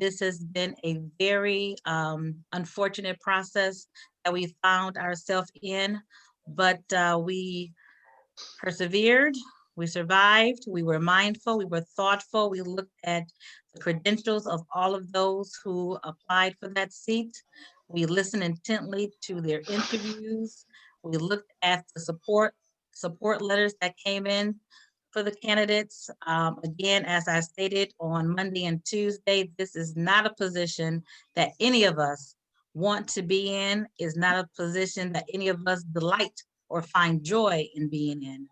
This has been a very unfortunate process that we found ourselves in, but we persevered, we survived, we were mindful, we were thoughtful, we looked at the credentials of all of those who applied for that seat. We listened intently to their interviews. We looked at the support letters that came in for the candidates. Again, as I stated on Monday and Tuesday, this is not a position that any of us want to be in, is not a position that any of us delight or find joy in being in.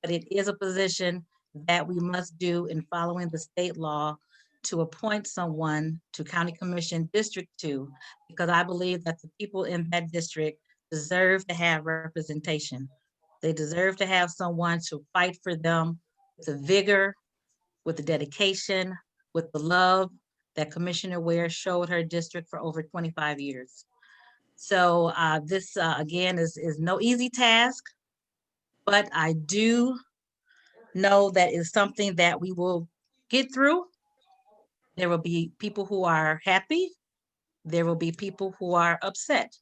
But it is a position that we must do in following the state law to appoint someone to County Commission District 2, because I believe that the people in that district deserve to have representation. They deserve to have someone to fight for them with the vigor, with the dedication, with the love that Commissioner Ware showed her district for over 25 years. So this, again, is no easy task, but I do know that it's something that we will get through. There will be people who are happy. There will be people who are upset.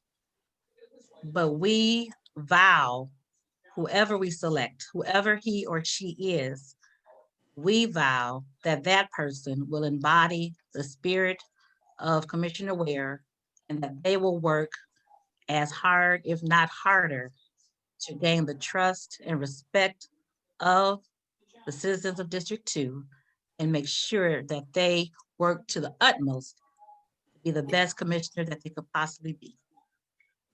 But we vow, whoever we select, whoever he or she is, we vow that that person will embody the spirit of Commissioner Ware and that they will work as hard, if not harder, to gain the trust and respect of the citizens of District 2 and make sure that they work to the utmost to be the best commissioner that they could possibly be.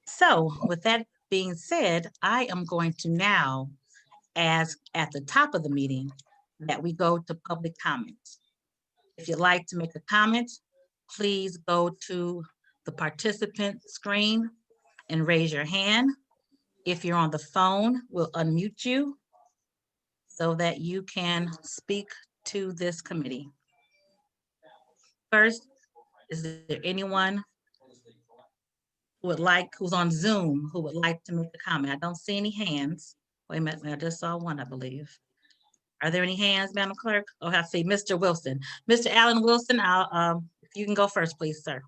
So with that being said, I am going to now ask at the top of the meeting that we go to public comments. If you'd like to make a comment, please go to the participant screen and raise your hand. If you're on the phone, we'll unmute you so that you can speak to this committee. First, is there anyone who would like, who's on Zoom, who would like to make a comment? I don't see any hands. Wait a minute, I just saw one, I believe. Are there any hands, Madam Clerk? Oh, I see Mr. Wilson. Mr. Allen Wilson, if you can go first, please, sir.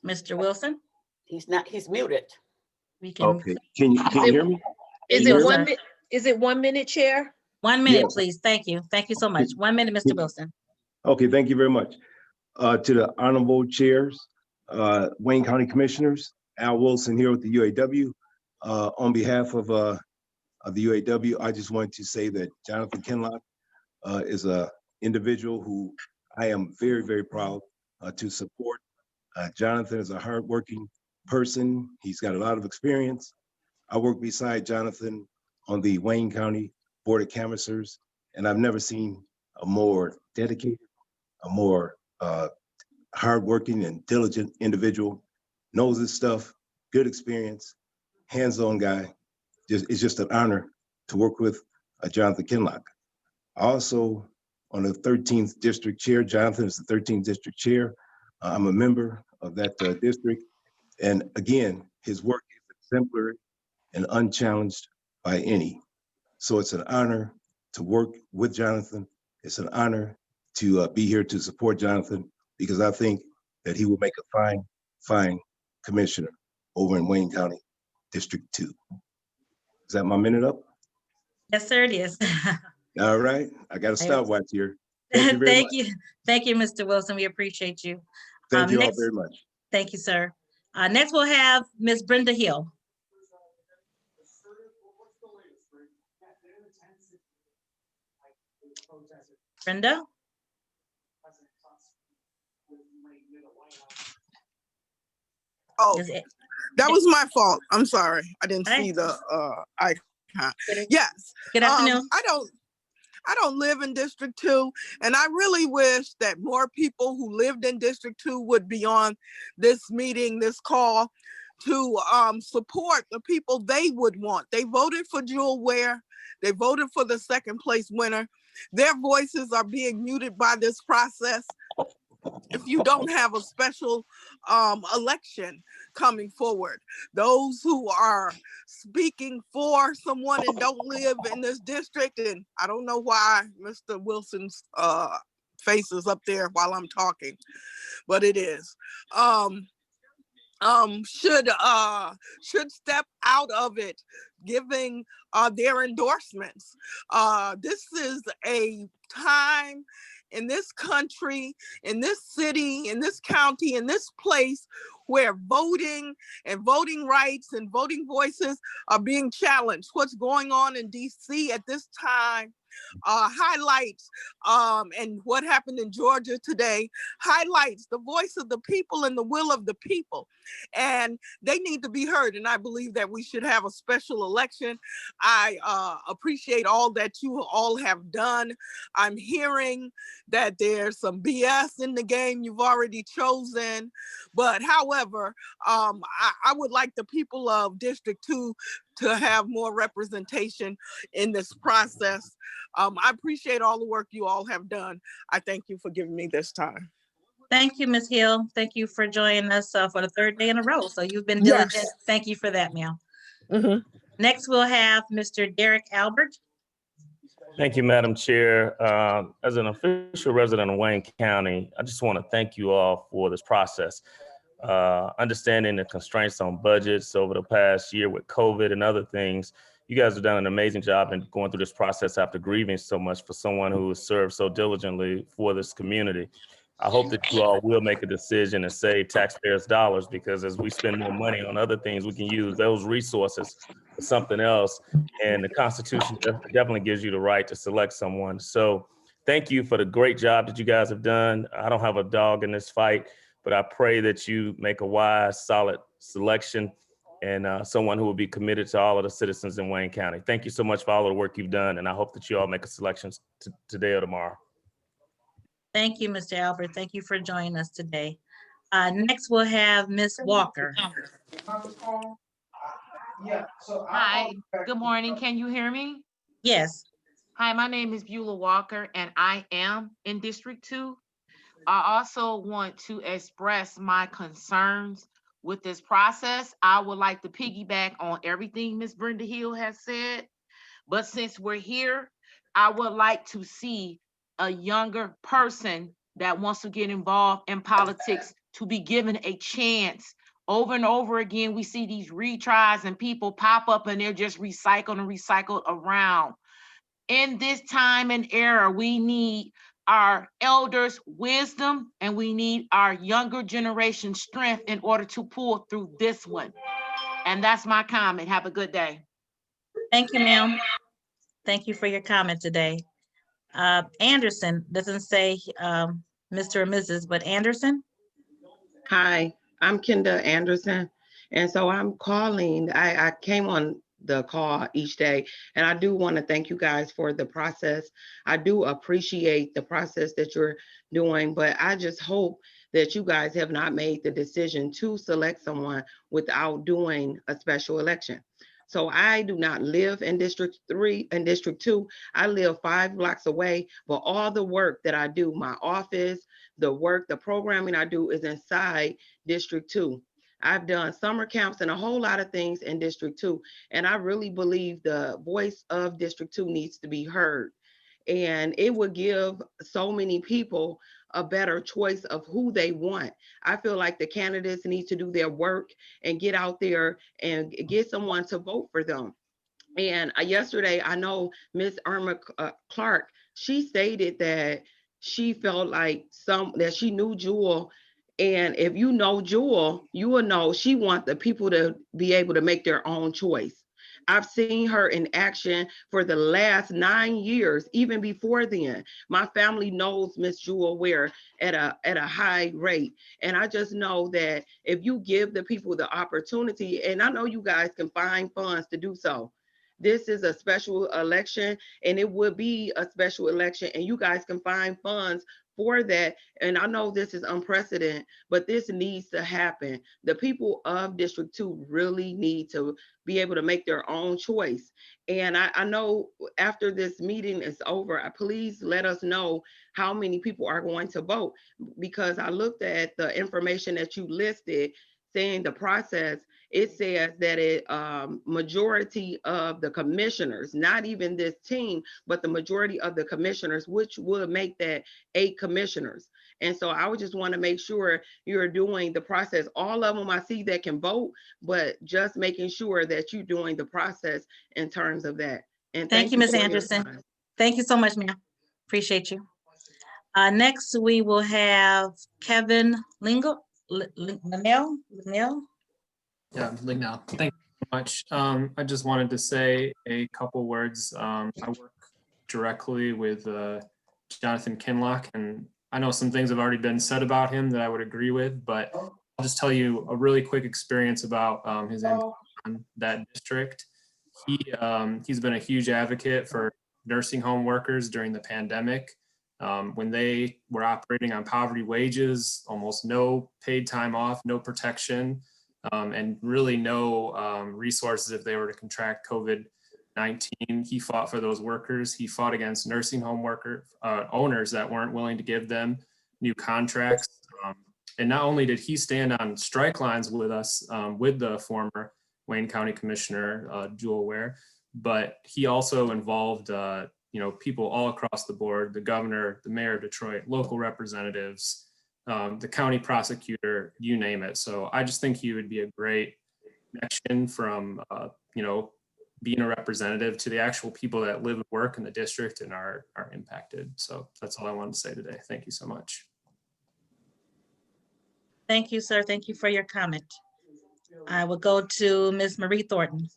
Mr. Wilson? He's not, he's muted. We can. Okay, can you hear me? Is it 1 minute, Chair? 1 minute, Yes. please. Thank you. Thank you so much. 1 minute, Mr. Wilson. Okay, thank you very much. To the honorable chairs, Wayne County Commissioners, Al Wilson here with the UAW. On behalf of the UAW, I just wanted to say that Jonathan Kinlock is a individual who I am very, very proud to support. Jonathan is a hardworking person. He's got a lot of experience. I work beside Jonathan on the Wayne County Board of Canvassers, and I've never seen a more dedicated, a more hardworking and diligent individual. Knows his stuff, good experience, hands-on guy. It's just an honor to work with Jonathan Kinlock. Also, on the 13th District Chair, Jonathan is the 13th District Chair. I'm a member of that district. And again, his work is exemplary and unchallenged by any. So it's an honor to work with Jonathan. It's an honor to be here to support Jonathan, because I think that he will make a fine, fine commissioner over in Wayne County District 2. Is that my minute up? Yes, sir, it is. All right, I got a stopwatch here. Thank you very Thank much. you. Thank you, Mr. Wilson. We appreciate you. Thank you all next, very much. Thank you, sir. Next, we'll have Ms. Brenda Hill. Brenda? Oh, that was my fault. I'm sorry. I didn't see the icon. Yes. Good afternoon. I don't live in District 2, and I really wish that more people who lived in District 2 would be on this meeting, this call, to support the people they would want. They voted for Jewel Ware. They voted for the second place winner. Their voices are being muted by this process. if you don't have a special election coming forward. Those who are speaking for someone and don't live in this district, and I don't know why Mr. Wilson's face is up there while I'm talking, but it is. Should step out of it, giving their endorsements. This is a time in this country, in this city, in this county, in this place where voting and voting rights and voting voices are being challenged. What's going on in DC at this time highlights, and what happened in Georgia today highlights the voice of the people and the will of the people. And they need to be heard. And I believe that we should have a special election. I appreciate all that you all have done. I'm hearing that there's some BS in the game you've already chosen. But however, I would like the people of District 2 to have more representation in this process. I appreciate all the work you all have done. I thank you for giving me this time. Thank you, Ms. Hill. Thank you for joining us for the third day in a row. So you've been diligent. Yes. Thank you for that, ma'am. Mhm. Next, we'll have Mr. Derek Albert. Thank you, Madam Chair. As an official resident of Wayne County, I just want to thank you all for this process. Understanding the constraints on budgets over the past year with COVID and other things, you guys have done an amazing job in going through this process after grieving so much for someone who has served so diligently for this community. I hope that you all will make a decision and save taxpayers' dollars, because as we spend more money on other things, we can use those resources for something else. And the Constitution definitely gives you the right to select someone. So thank you for the great job that you guys have done. I don't have a dog in this fight, but I pray that you make a wise, solid selection and someone who will be committed to all of the citizens in Wayne County. Thank you so much for all of the work you've done, and I hope that you all make a selection today or tomorrow. Thank you, Mr. Albert. Thank you for joining us today. Next, we'll have Ms. Walker. Hi, good morning. Can you hear me? Yes. Hi, my name is Beulah Walker, and I am in District 2. I also want to express my concerns with this process. I would like to piggyback on everything Ms. Brenda Hill has said, but since we're here, I would like to see a younger person that wants to get involved in politics to be given a chance. Over and over again, we see these retries and people pop up and they're just recycled and recycled around. In this time and era, we need our elders' wisdom and we need our younger generation strength in order to pull through this one. And that's my comment. Have a good day. Thank you, ma'am. Thank you for your comment today. Anderson, doesn't say Mr. or Mrs., but Anderson? Hi, I'm Kenda Anderson. And so I'm calling, I came on the call each day, and I do want to thank you guys for the process. I do appreciate the process that you're doing, but I just hope that you guys have not made the decision to select someone without doing a special election. So I do not live in District 3 and District 2. I live 5 blocks away, but all the work that I do, my office, the work, the programming I do is inside District 2. I've done summer camps and a whole lot of things in District 2. And I really believe the voice of District 2 needs to be heard. And it would give so many people a better choice of who they want. I feel like the candidates need to do their work and get out there and get someone to vote for them. And yesterday, I know Miss Irma Clark, she stated that she felt like that she knew Jewel. And if you know Jewel, you will know she wants the people to be able to make their own choice. I've seen her in action for the last 9 years, even before then. My family knows Miss Jewel Ware at a high rate. And I just know that if you give the people the opportunity, and I know you guys can find funds to do so, this is a special election, and it would be a special election, and you guys can find funds for that. And I know this is unprecedented, but this needs to happen. The people of District 2 really need to be able to make their own choice. And I know after this meeting is over, please let us know how many people are going to vote, because I looked at the information that you listed saying the process. It says that majority of the commissioners, not even this team, but the majority of the commissioners, which would make that 8 commissioners. And so I would just want to make sure you're doing the process. All of them I see that can vote, but just making sure that you're doing the process in terms of that. And Thank you, Ms. for your Anderson. time. Thank you so much, ma'am. Appreciate you. Next, we will have Kevin Linnell. Yeah, Lignell. Thank you so much. I just wanted to say a couple words. I work directly with Jonathan Kinlock, and I know some things have already been said about him that I would agree with, but I'll just tell you a really quick experience about his impact on that district. He's been a huge advocate for nursing home workers during the pandemic. When they were operating on poverty wages, almost no paid time off, no protection, and really no resources if they were to contract COVID-19. He fought for those workers. He fought against nursing home owners that weren't willing to give them new contracts. And not only did he stand on strike lines with us, with the former Wayne County Commissioner, Jewel Ware, but he also involved people all across the board, the governor, the mayor of Detroit, local representatives, the county prosecutor, you name it. So I just think he would be a great connection from, being a representative to the actual people that live and work in the district and are impacted. So that's all I wanted to say today. Thank you so much. Thank you, sir. Thank you for your comment. I will go to Ms. Marie Thornton.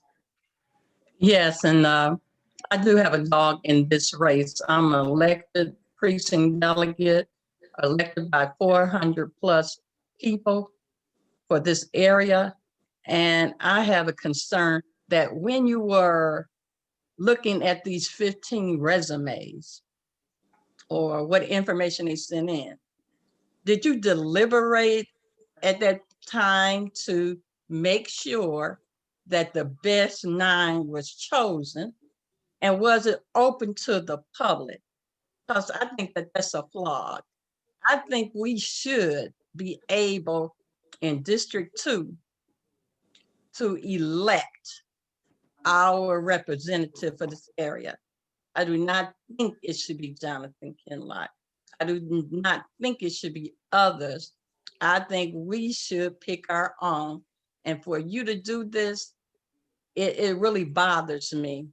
Yes, and I do have a dog in this race. I'm an elected precinct delegate, elected by 400 plus people for this area. And I have a concern that when you were looking at these 15 resumes or what information they sent in, did you deliberate at that time to make sure that the best 9 was chosen? And was it open to the public? Because I think that that's a flaw. I think we should be able in District 2 to elect our representative for this area. I do not think it should be Jonathan Kinlock. I do not think it should be others. I think we should pick our own. And for you to do this, it really bothers me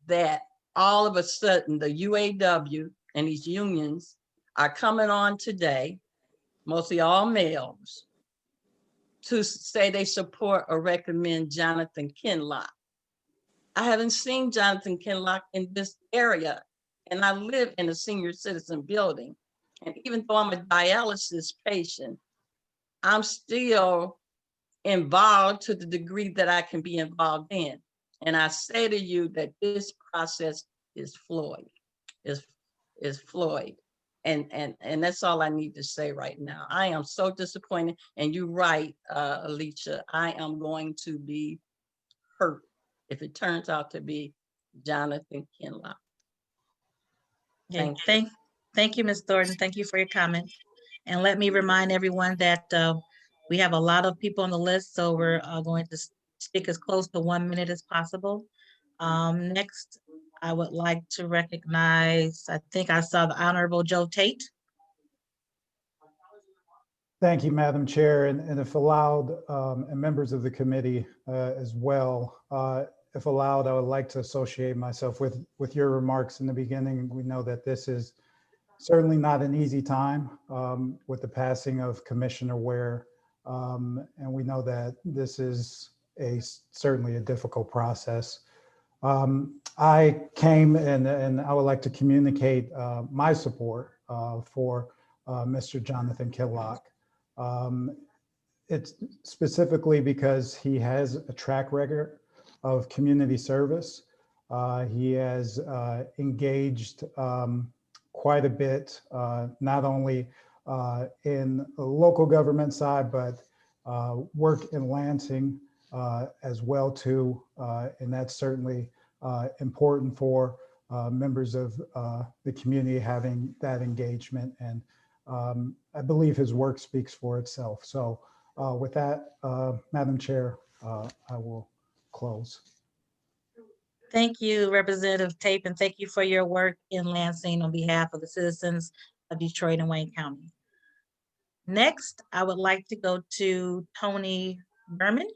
that all of a sudden the UAW and these unions are coming on today, mostly all males, to say they support or recommend Jonathan Kinlock. I haven't seen Jonathan Kinlock in this area, and I live in a senior citizen building. And even though I'm a dialysis patient, I'm still involved to the degree that I can be involved in. And I say to you that this process is flawed, is flawed. And that's all I need to say right now. I am so disappointed. And you're right, Alicia, I am going to be hurt if it turns out to be Jonathan Kinlock. Thank you, Ms. Thornton. Thank you for your comment. And let me remind everyone that we have a lot of people on the list, so we're going to stick as close to 1 minute as possible. Next, I would like to recognize, I think I saw the Honorable Joe Tate. Thank you, Madam Chair, and if allowed, and members of the committee as well, if allowed, I would like to associate myself with your remarks in the beginning. We know that this is certainly not an easy time with the passing of Commissioner Ware, and we know that this is certainly a difficult process. I came and I would like to communicate my support for Mr. Jonathan Kinlock. It's specifically because he has a track record of community service. He has engaged quite a bit, not only in the local government side, but work in Lansing as well too. And that's certainly important for members of the community having that engagement. And I believe his work speaks for itself. So with that, Madam Chair, I will close. Thank you, Representative Tape, and thank you for your work in Lansing on behalf of the citizens of Detroit and Wayne County. Next, I would like to go to Tony Berman.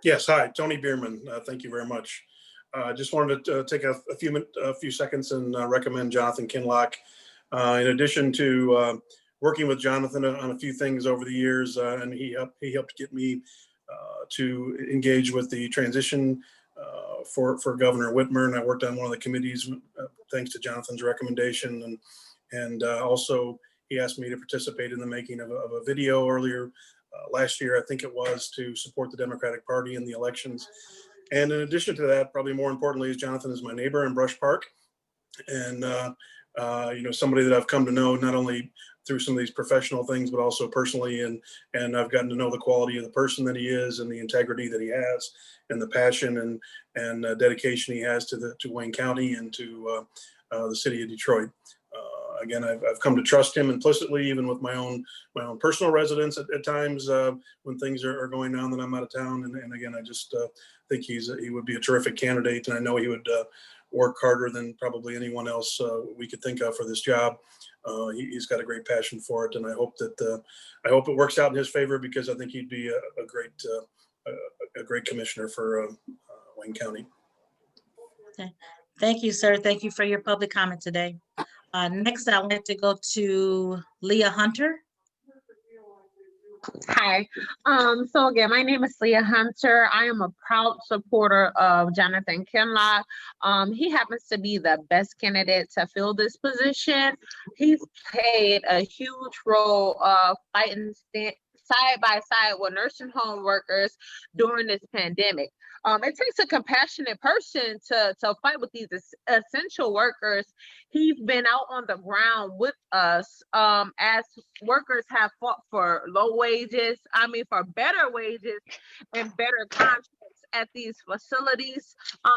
Yes, hi, Tony Bierman. Thank you very much. I just wanted to take a few seconds and recommend Jonathan Kinlock. In addition to working with Jonathan on a few things over the years, and he helped get me to engage with the transition for Governor Whitmer, and I worked on one of the committees thanks to Jonathan's recommendation, and also he asked me to participate in the making of a video earlier last year, I think it was, to support the Democratic Party in the elections. And in addition to that, probably more importantly, is Jonathan is my neighbor in Brush Park, and somebody that I've come to know not only through some of these professional things, but also personally, and I've gotten to know the quality of the person that he is, and the integrity that he has, and the passion and dedication he has to Wayne County and to the city of Detroit. Again, I've come to trust him implicitly, even with my own personal residence at times when things are going on that I'm out of town. And again, I just think he would be a terrific candidate, and I know he would work harder than probably anyone else we could think of for this job. He's got a great passion for it, and I hope it works out in his favor, because I think he'd be a great commissioner for Wayne County. Okay. Thank you, sir. Thank you for your public comment today. Next, I'd like to go to Leah Hunter. Hi. So again, my name is Leah Hunter. I am a proud supporter of Jonathan Kinlock. He happens to be the best candidate to fill this position. He's played a huge role fighting side by side with nursing home workers during this pandemic. It takes a compassionate person to fight with these essential workers. He's been out on the ground with us as workers have fought for low wages, for better wages and better contracts at these facilities.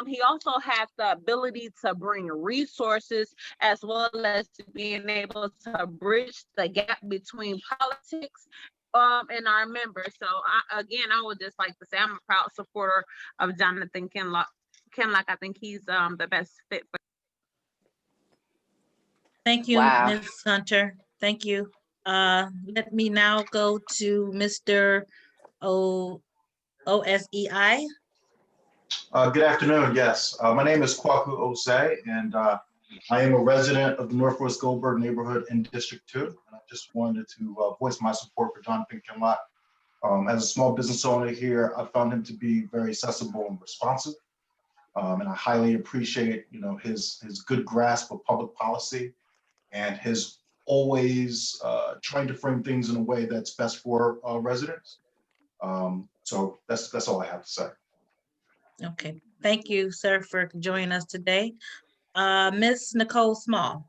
He also has the ability to bring resources, as well as being able to bridge the gap between politics and our members. So I would just like to say I'm a proud supporter of Jonathan Kinlock. I think he's the best fit for. Thank you, Wow. Ms. Hunter. Thank you. Let me now go to Mr. OSEI. Good afternoon. Yes, my name is Kwaku Osei, and I am a resident of the Northwest Goldberg neighborhood in District 2. And I just wanted to voice my support for Jonathan Kinlock. As a small business owner here, I found him to be very accessible and responsive. And I highly appreciate, his good grasp of public policy and his always trying to frame things in a way that's best for residents. So that's all I have to say. Okay, thank you, sir, for joining us today. Ms. Nicole Small.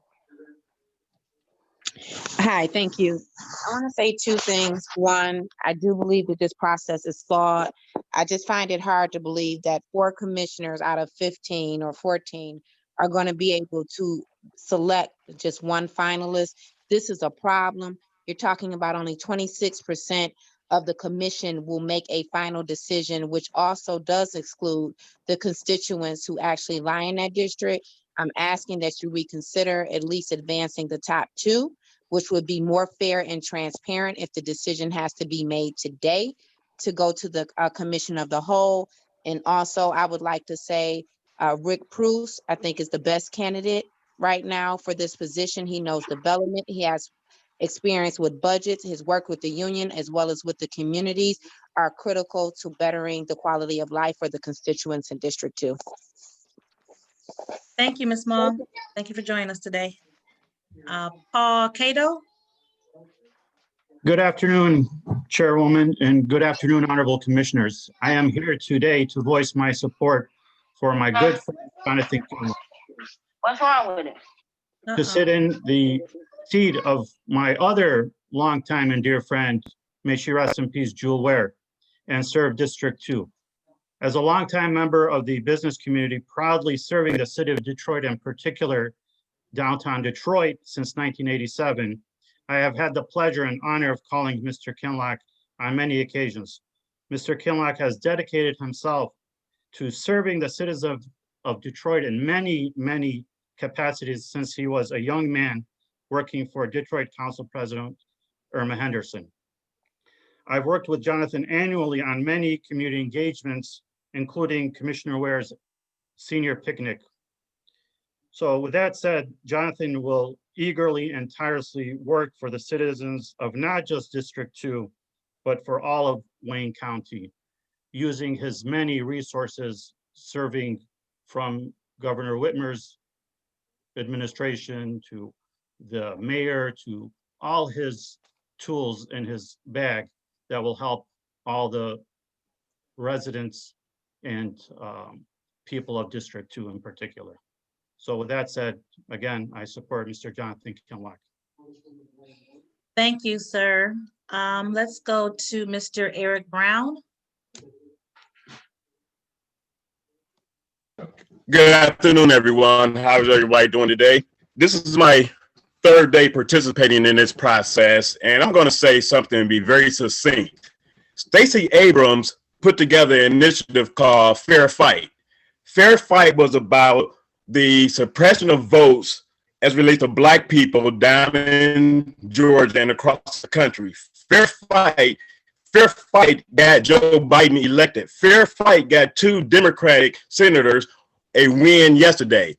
Hi, thank you. I want to say two things. One, I do believe that this process is flawed. I just find it hard to believe that 4 commissioners out of 15 or 14 are going to be able to select just one finalist. This is a problem. You're talking about only 26% of the commission will make a final decision, which also does exclude the constituents who actually lie in that district. I'm asking that you reconsider at least advancing the top 2, which would be more fair and transparent if the decision has to be made today to go to the commission of the whole. And also, I would like to say Rick Pruce, I think, is the best candidate right now for this position. He knows development. He has experience with budgets. His work with the union as well as with the communities are critical to bettering the quality of life for the constituents in District 2. Thank you, Ms. Small. Thank you for joining us today. Paul Cato. Good afternoon, Chairwoman, and good afternoon, Honorable Commissioners. I am here today to voice my support for my good friend, Jonathan Kinlaw, What's wrong with it? to sit in the seat of my other longtime and dear friend, may she rest in peace, Jewel Ware, and serve District 2. As a longtime member of the business community, proudly serving the city of Detroit, in particular downtown Detroit since 1987, I have had the pleasure and honor of calling Mr. Kinlock on many occasions. Mr. Kinlock has dedicated himself to serving the citizens of Detroit in many, many capacities since he was a young man working for Detroit Council President Irma Henderson. I've worked with Jonathan annually on many community engagements, including Commissioner Ware's senior picnic. So with that said, Jonathan will eagerly and tirelessly work for the citizens of not just District 2, but for all of Wayne County, using his many resources serving from Governor Whitmer's administration to the mayor to all his tools in his bag that will help all the residents and people of District 2 in particular. So with that said, again, I support Mr. Jonathan Kinlock. Thank you, sir. Let's go to Mr. Eric Brown. Good afternoon, everyone. How's everybody doing today? This is my third day participating in this process, and I'm going to say something and be very succinct. Stacey Abrams put together an initiative called Fair Fight. Fair Fight was about the suppression of votes as relates to Black people down in Georgia and across the country. Fair Fight got Joe Biden elected. Fair Fight got 2 Democratic senators a win yesterday.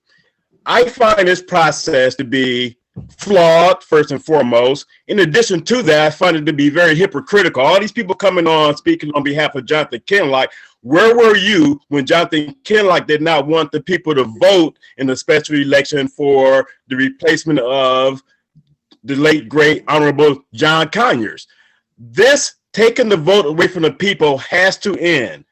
I find this process to be flawed, first and foremost. In addition to that, I find it to be very hypocritical. All these people coming on speaking on behalf of Jonathan Kinlock. Where were you when Jonathan Kinlock did not want the people to vote in the special election for the replacement of the late, great, honorable John Conyers? This taking the vote away from the people has to end.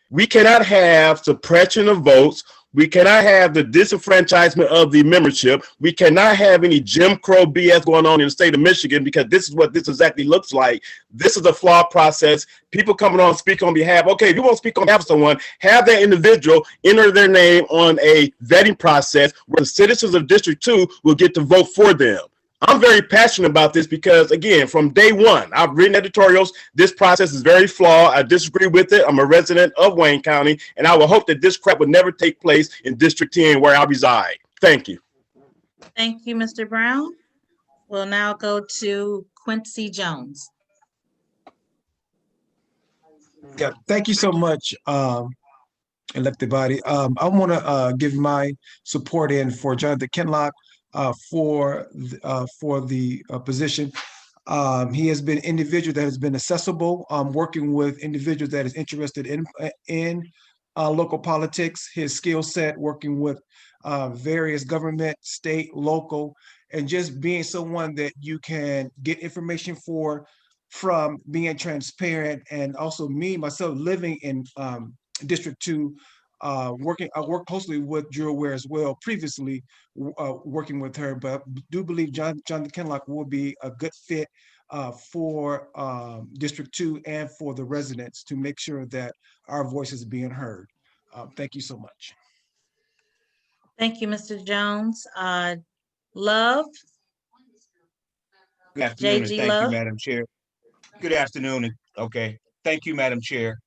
We cannot have suppression of votes. We cannot have the disenfranchisement of the membership. We cannot have any Jim Crow BS going on in the state of Michigan, because this is what this exactly looks like. This is a flawed process. People coming on speak on behalf. Okay, if you want to speak on behalf of someone, have that individual enter their name on a vetting process where the citizens of District 2 will get to vote for them. I'm very passionate about this because, again, from day one, I've written editorials. This process is very flawed. I disagree with it. I'm a resident of Wayne County, and I will hope that this crap would never take place in District 10 where I reside. Thank you. Thank you, Mr. Brown. We'll now go to Quincy Jones. Yeah, thank you so much, elected body. I want to give my support in for Jonathan Kinlock for the position. He has been an individual that has been accessible, working with individuals that is interested in local politics. His skill set, working with various government, state, local, and just being someone that you can get information from, being transparent, and also me myself living in District 2. I worked closely with Jewel Ware as well previously, working with her, but I do believe Jonathan Kinlock will be a good fit for District 2 and for the residents to make sure that our voice is being heard. Thank you so much. Thank you, Mr. Jones. Love. Good afternoon, and JG thank you, Love. Madam Chair. Good afternoon, and okay. Thank you, Madam Chair.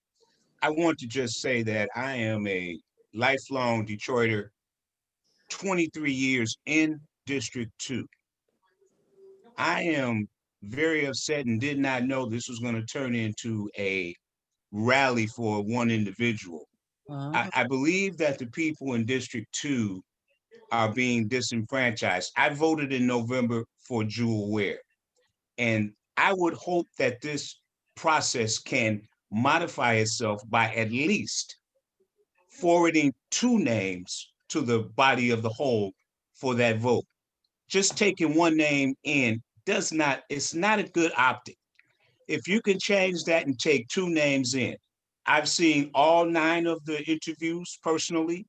I want to just say that I am a lifelong Detroiter, 23 years in District 2. I am very upset and did not know this was going to turn into a rally for one individual. I believe that the people in District 2 are being disenfranchised. I voted in November for Jewel Ware, and I would hope that this process can modify itself by at least forwarding 2 names to the body of the whole for that vote. Just taking one name in it's not a good optic. If you can change that and take 2 names in. I've seen all 9 of the interviews personally.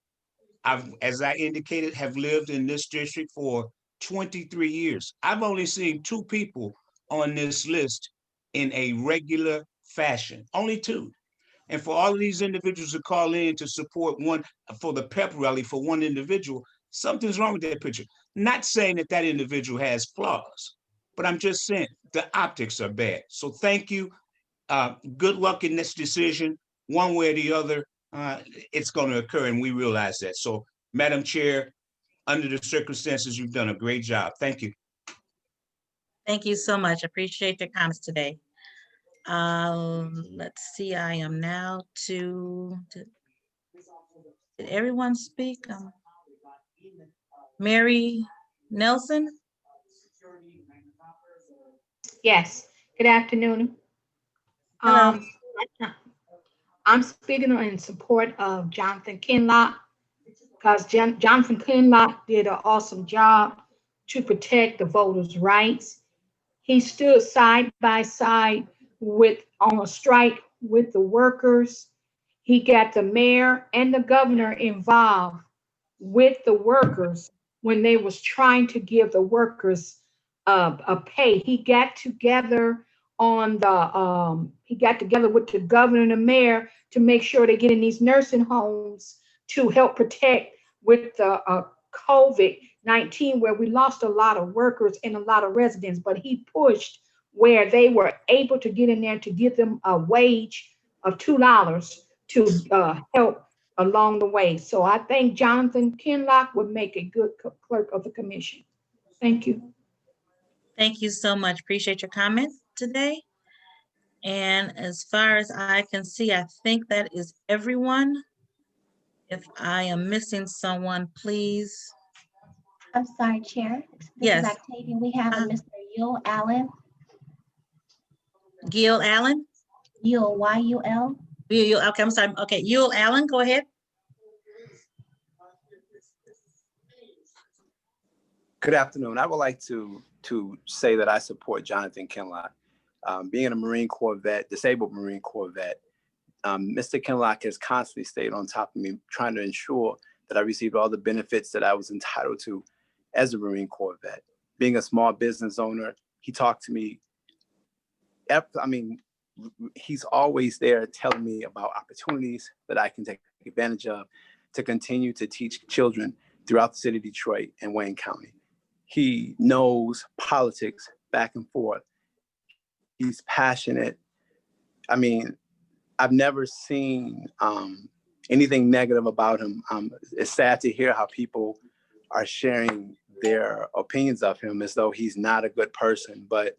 As I indicated, have lived in this district for 23 years. I've only seen 2 people on this list in a regular fashion, only 2. And for all of these individuals to call in to support one for the pep rally for one individual, something's wrong with that picture. Not saying that that individual has flaws, but I'm just saying the optics are bad. So thank you. Good luck in this decision. One way or the other, it's going to occur, and we realize that. So, Madam Chair, under the circumstances, you've done a great job. Thank you. Thank you so much. Appreciate your comments today. Let's see, I am now did everyone speak? Mary Nelson? Yes, good afternoon. Hello. I'm speaking in support of Jonathan Kinlock because Jonathan Kinlock did an awesome job to protect the voters' rights. He stood side by side on a strike with the workers. He got the mayor and the governor involved with the workers when they was trying to give the workers a pay. He got together with the governor and the mayor to make sure they get in these nursing homes to help protect with the COVID-19, where we lost a lot of workers and a lot of residents, but he pushed where they were able to get in there to give them a wage of $2 to help along the way. So I think Jonathan Kinlock would make a good clerk of the commission. Thank you. Thank you so much. Appreciate your comments today. And as far as I can see, I think that is everyone. If I am missing someone, please. I'm sorry, Chair. This Yes. is Octavian. We have a Mr. Yul Allen. Gil Allen? Yul, Y-U-L. Yul, okay, I'm sorry. Okay, Yul Allen, go ahead. Good afternoon. I would like to say that I support Jonathan Kinlock. Being a Marine Corps vet, disabled Marine Corps vet, Mr. Kinlock has constantly stayed on top of me, trying to ensure that I received all the benefits that I was entitled to as a Marine Corps vet. Being a small business owner, he talked to me. I mean, he's always there telling me about opportunities that I can take advantage of to continue to teach children throughout the city of Detroit and Wayne County. He knows politics back and forth. He's passionate. I mean, I've never seen anything negative about him. It's sad to hear how people are sharing their opinions of him as though he's not a good person. But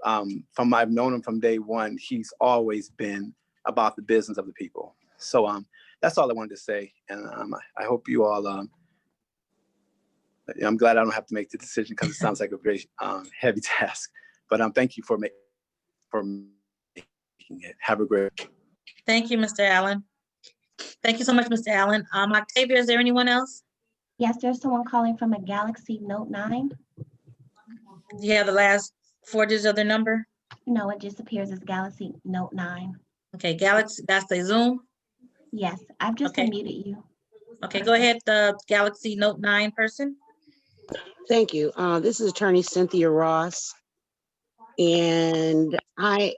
I've known him from day one, he's always been about the business of the people. So that's all I wanted to say. And I hope you all, I'm glad I don't have to make the decision because it sounds like a very heavy task. But thank you for making it. Have a great. Thank you, Mr. Allen. Thank you so much, Mr. Allen. Octavia, is there anyone else? Yes, there's someone calling from a Galaxy Note 9. Do you have the last 4 digits of their number? No, it just appears as Galaxy Note 9. Okay, Galaxy, that's the Zoom? Yes, I've just unmuted you. Okay, go ahead, the Galaxy Note 9 person. Thank you. This is Attorney Cynthia Ross. And I,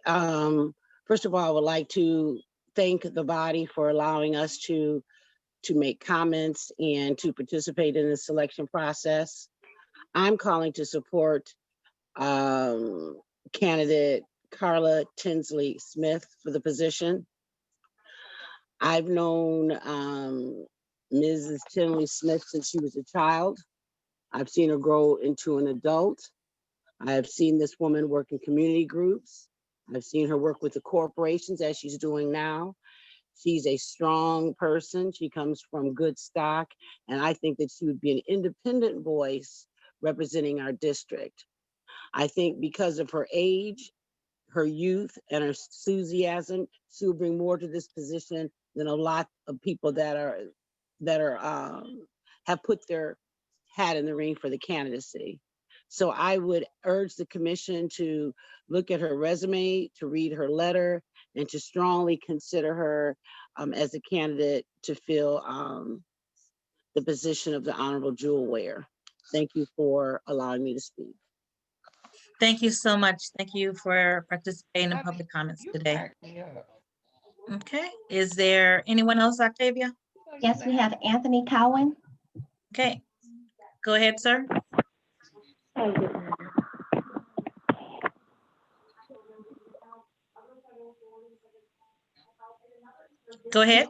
first of all, I would like to thank the body for allowing us to make comments and to participate in the selection process. I'm calling to support candidate Carla Tinsley Smith for the position. I've known Mrs. Tinsley Smith since she was a child. I've seen her grow into an adult. I have seen this woman work in community groups. I've seen her work with the corporations as she's doing now. She's a strong person. She comes from good stock. And I think that she would be an independent voice representing our district. I think because of her age, her youth, and her enthusiasm, she will bring more to this position than a lot of people that have put their hat in the ring for the candidacy. So I would urge the commission to look at her resume, to read her letter, and to strongly consider her as a candidate to fill the position of the Honorable Jewel Ware. Thank you for allowing me to speak. Thank you so much. Thank you for participating in public comments today. Okay, is there anyone else, Octavia? Yes, we have Anthony Cowan. Okay, go ahead, sir. Go ahead.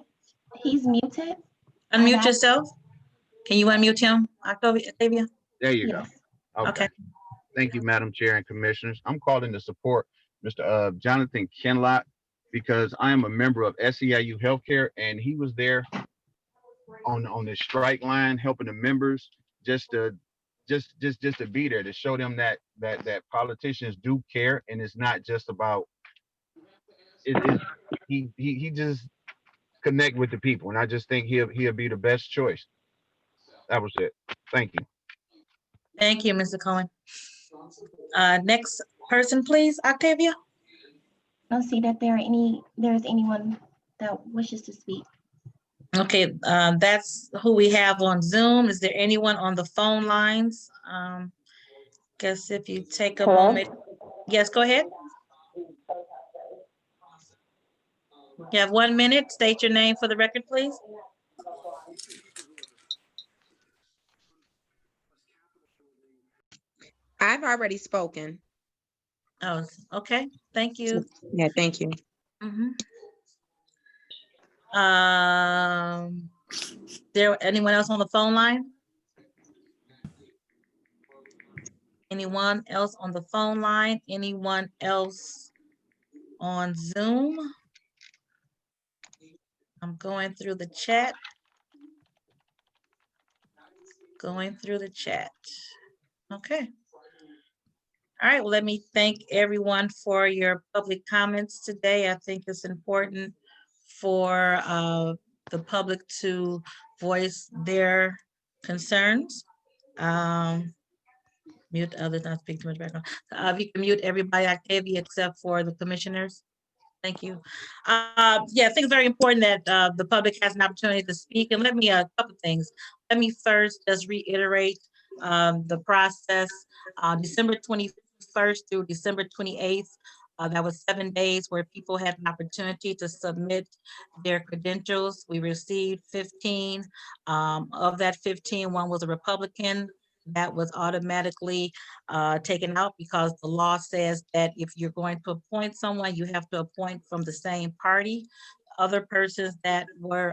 He's muted. Unmute yourself. Can you unmute him, Octavia? There you Yes. go. Okay. Thank you, Madam Chair and Commissioners. I'm calling to support Mr. Jonathan Kinlock because I am a member of SEIU Healthcare, and he was there on the strike line helping the members just to be there to show them that politicians do care, and it's not just about he just connect with the people, and I just think he'll be the best choice. That was it. Thank you. Thank you, Mr. Cohen. Next person, please, Octavia. I don't see that there's anyone that wishes to speak. Okay, that's who we have on Zoom. Is there anyone on the phone lines? Guess if you take a moment. Yes, go ahead. You have 1 minute. State your name for the record, please. I've already spoken. Oh, okay. Thank you. Yeah, thank you. There anyone else on the phone line? Anyone else on the phone line? Anyone else on Zoom? I'm going through the chat. Going through the chat. Okay. All right, well, let me thank everyone for your public comments today. I think it's important for the public to voice their concerns. Mute others, not speak too much background. If you can mute everybody, Octavia, except for the commissioners. Thank you. Yeah, I think it's very important that the public has an opportunity to speak. And let me, a couple things. Let me first just reiterate the process. December 21st through December 28th, that was 7 days where people had an opportunity to submit their credentials. We received 15. Of that 15, one was a Republican that was automatically taken out because the law says that if you're going to appoint someone, you have to appoint from the same party. Other persons that were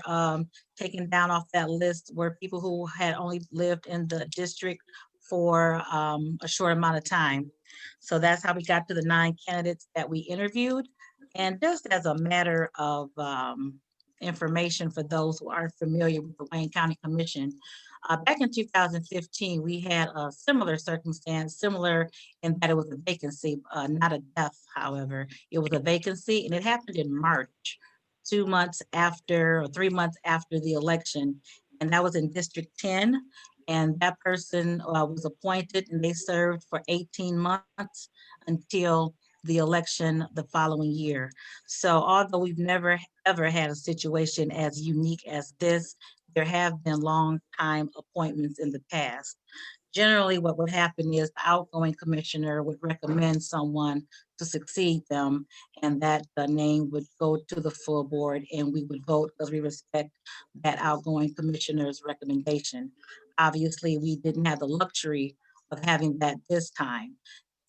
taken down off that list were people who had only lived in the district for a short amount of time. So that's how we got to the 9 candidates that we interviewed. And just as a matter of information for those who aren't familiar with the Wayne County Commission, back in 2015, we had a similar circumstance, similar in that it was a vacancy, not a death, however. It was a vacancy, and it happened in March, 2 months after, or 3 months after the election, and that was in District 10. And that person was appointed, and they served for 18 months until the election the following year. So although we've never, ever had a situation as unique as this, there have been long time appointments in the past. Generally, what would happen is the outgoing commissioner would recommend someone to succeed them, and that the name would go to the full board, and we would vote because we respect that outgoing commissioner's recommendation. Obviously, we didn't have the luxury of having that this time.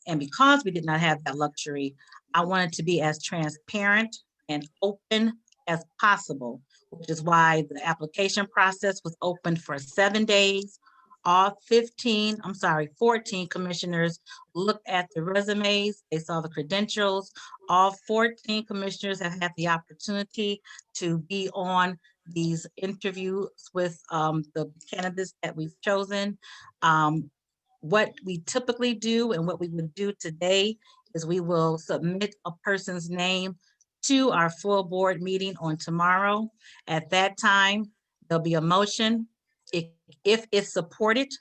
And because we did not have that luxury, I wanted to be as transparent and open as possible, which is why the application process was open for 7 days. All 14 commissioners looked at the resumes, they saw the credentials. All 14 commissioners have had the opportunity to be on these interviews with the candidates that we've chosen. What we typically do and what we would do today is we will submit a person's name to our full board meeting on tomorrow. At that time, there'll be a motion. If it's supported,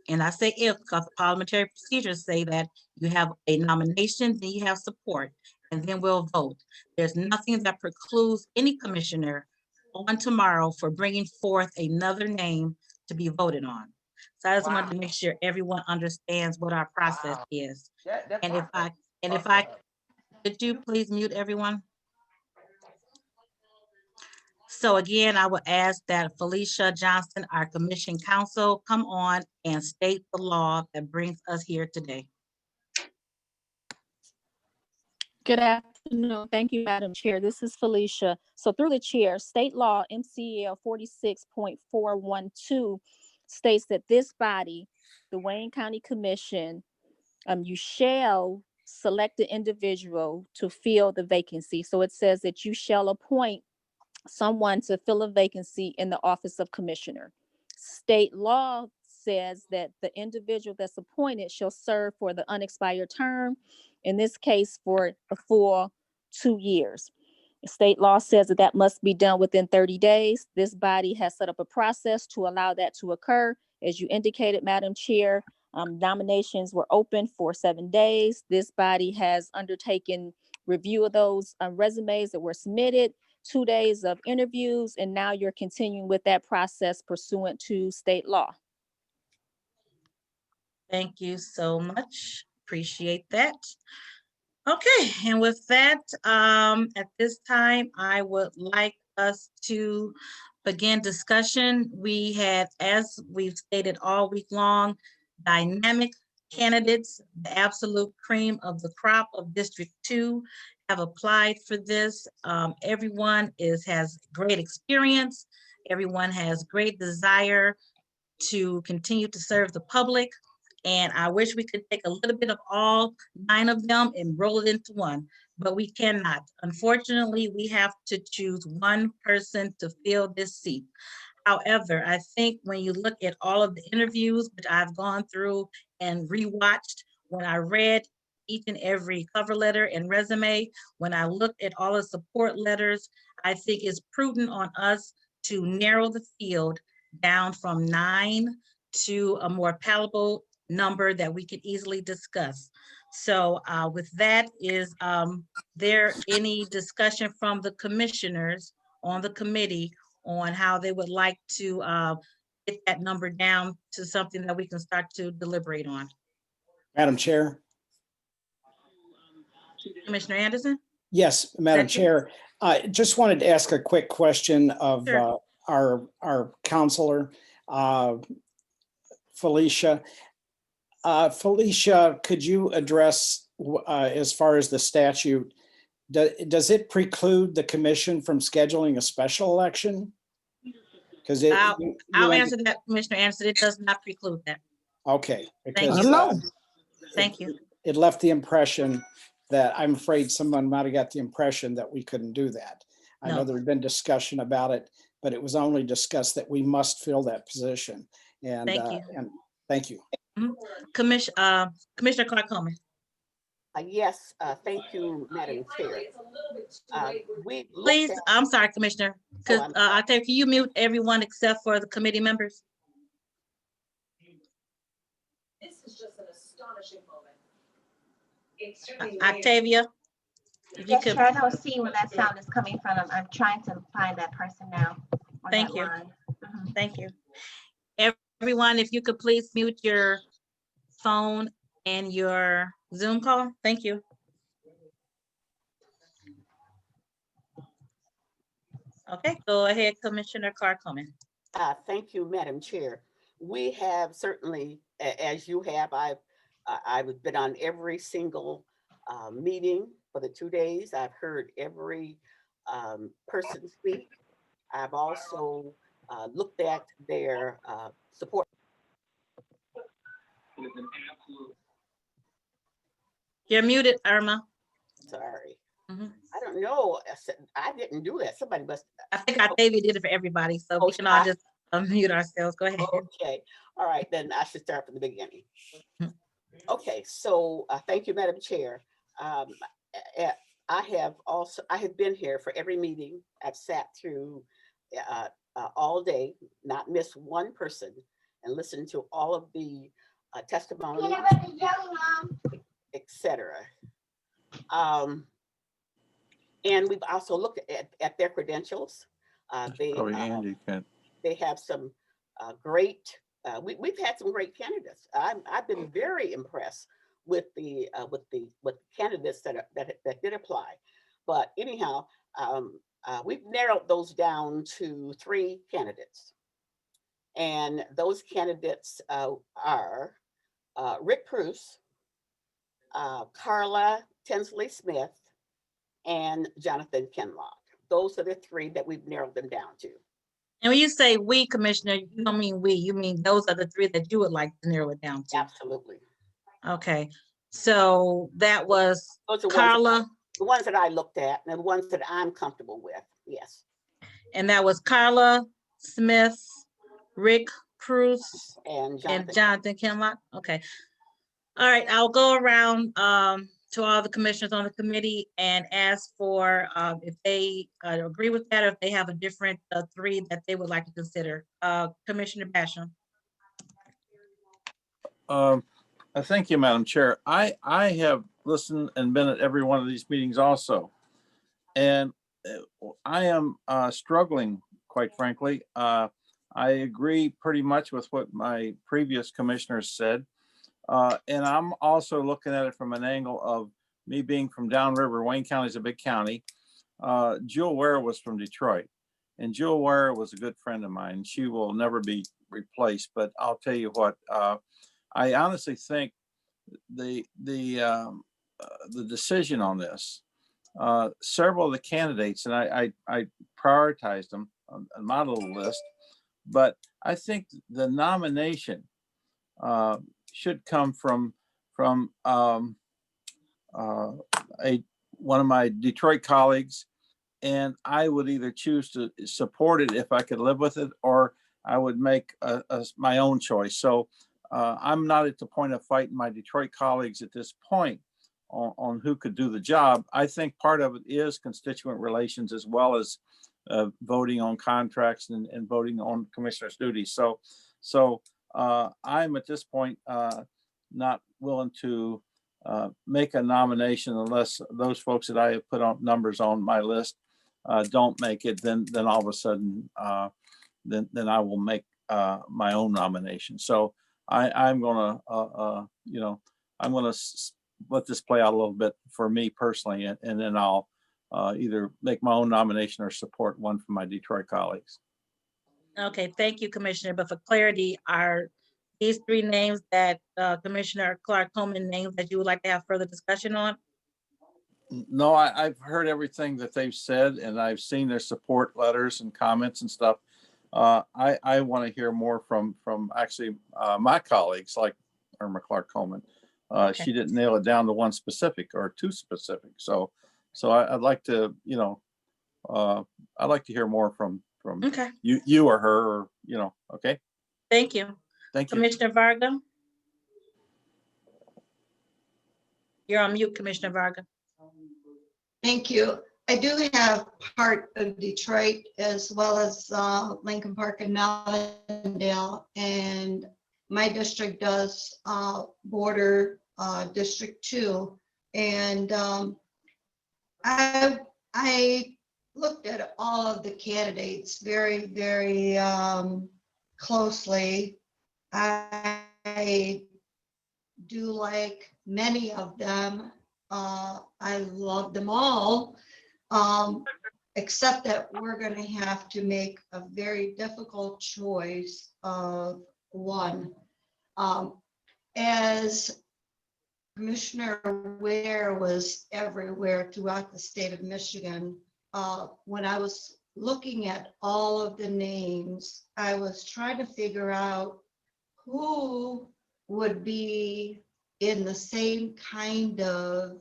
and I say if, because parliamentary procedures say that you have a nomination, then you have support, and then we'll vote. There's nothing that precludes any commissioner on tomorrow for bringing forth another name to be voted on. So I just wanted to make sure everyone understands what our process is. And if I, could you please mute everyone? So again, I would ask that Felicia Johnson, our commission counsel, come on and state the law that brings us here today. Good afternoon. Thank you, Madam Chair. This is Felicia. So through the chair, state law MCL 46.412 states that this body, the Wayne County Commission, you shall select the individual to fill the vacancy. So it says that you shall appoint someone to fill a vacancy in the office of commissioner. State law says that the individual that's appointed shall serve for the unexpired term, in this case for a full 2 years. State law says that that must be done within 30 days. This body has set up a process to allow that to occur. As you indicated, Madam Chair, nominations were open for 7 days. This body has undertaken review of those resumes that were submitted, 2 days of interviews, and now you're continuing with that process pursuant to state law. Thank you so much. Appreciate that. Okay, and with that, at this time, I would like us to begin discussion. We had, as we've stated all week long, dynamic candidates, the absolute cream of the crop of District 2 have applied for this. Everyone has great experience. Everyone has great desire to continue to serve the public. And I wish we could take a little bit of all 9 of them and roll it into one, but we cannot. Unfortunately, we have to choose one person to fill this seat. However, I think when you look at all of the interviews that I've gone through and rewatched, when I read each and every cover letter and resume, when I looked at all the support letters, I think it's prudent on us to narrow the field down from 9 to a more palatable number that we could easily discuss. So with that, is there any discussion from the commissioners on the committee on how they would like to get that number down to something that we can start to deliberate on? Madam Chair. Commissioner Anderson? Yes, Madam Chair. I just wanted to ask a quick question of Sure. Our counselor, Felicia. Felicia, could you address as far as the statute, does it preclude the commission from scheduling a special election? Because I'll answer that, Commissioner Anderson. It does not preclude that. Okay. Thank Because you. Thank you. it left the impression that I'm afraid someone might have got the impression that we couldn't do that. I know No. there had been discussion about it, but it was only discussed that we must fill that position. And Thank you. and thank you. Commissioner Clark Coleman. Yes, thank you, Madam Chair. Please, I'm sorry, Commissioner, because I think, can you mute everyone except for the committee members? This is just an astonishing moment. Octavia, if you Yes, could. sure. I don't see where that sound is coming from. I'm trying to find that person now. Thank you. Thank you. Everyone, if you could please mute your phone and your Zoom call. Thank you. Okay, go ahead, Commissioner Clark Coleman. Thank you, Madam Chair. We have certainly, as you have, I've been on every single meeting for the 2 days. I've heard every person speak. I've also looked at their support. You're muted, Irma. Sorry. I don't know. I didn't do that. Somebody must. I think Octavia did it for everybody, so we can all just unmute ourselves. Go ahead. Okay. All right, then I should start from the beginning. Okay, so thank you, Madam Chair. I have been here for every meeting. I've sat through all day, not missed one person. and listened to all of the testimonies, etc. And we've also looked at their credentials. They have some great. We've had some great candidates. I've been very impressed with the candidates that did apply. But anyhow, we've narrowed those down to 3 candidates, and those candidates are Rick Pruse, Carla Tinsley Smith, and Jonathan Kinlock. Those are the 3 that we've narrowed them down to. And when you say we, Commissioner, you don't mean we, you mean those are the 3 that you would like to narrow it down to? Absolutely. Okay, so that was Those are Carla. the ones that I looked at and the ones that I'm comfortable with, yes. And that was Carla Smith, Rick Pruse, and Jonathan Kinlock. Okay. All right, I'll go around to all the commissioners on the committee and ask for if they agree with that, or if they have a different 3 that they would like to consider. Commissioner Basham. Thank you, Madam Chair. I have listened and been at every one of these meetings also. And I am struggling, quite frankly. I agree pretty much with what my previous commissioners said. And I'm also looking at it from an angle of me being from downriver. Wayne County is a big county. Jewel Ware was from Detroit, and Jewel Ware was a good friend of mine. She will never be replaced, but I'll tell you what, I honestly think the decision on this, several of the candidates, and I prioritized them on my little list, but I think the nomination should come from one of my Detroit colleagues, and I would either choose to support it if I could live with it, or I would make my own choice. So I'm not at the point of fighting my Detroit colleagues at this point on who could do the job. I think part of it is constituent relations, as well as voting on contracts and voting on commissioners' duties. So I'm at this point not willing to make a nomination unless those folks that I have put on numbers on my list don't make it. Then all of a sudden, then I will make my own nomination. So I'm gonna I'm gonna let this play out a little bit for me personally, and then I'll either make my own nomination or support one from my Detroit colleagues. Okay, thank you, Commissioner. But for clarity, are these 3 names that Commissioner Clark Coleman named that you would like to have further discussion on? No, I've heard everything that they've said, and I've seen their support letters and comments and stuff. I want to hear more from actually my colleagues like Irma Clark Coleman. Okay. She didn't nail it down to one specific or 2 specific. So I'd like to, I'd like to hear more from Okay. you or her, or, okay. Thank you. Thank you. Commissioner Varga. You're on mute, Commissioner Varga. Thank you. I do have part of Detroit as well as Lincoln Park and Melvindale, and my district does border District 2. And I looked at all of the candidates very, very closely. I do like many of them. I love them all, except that we're going to have to make a very difficult choice of one. As Commissioner Ware was everywhere throughout the state of Michigan, when I was looking at all of the names, I was trying to figure out who would be in the same kind of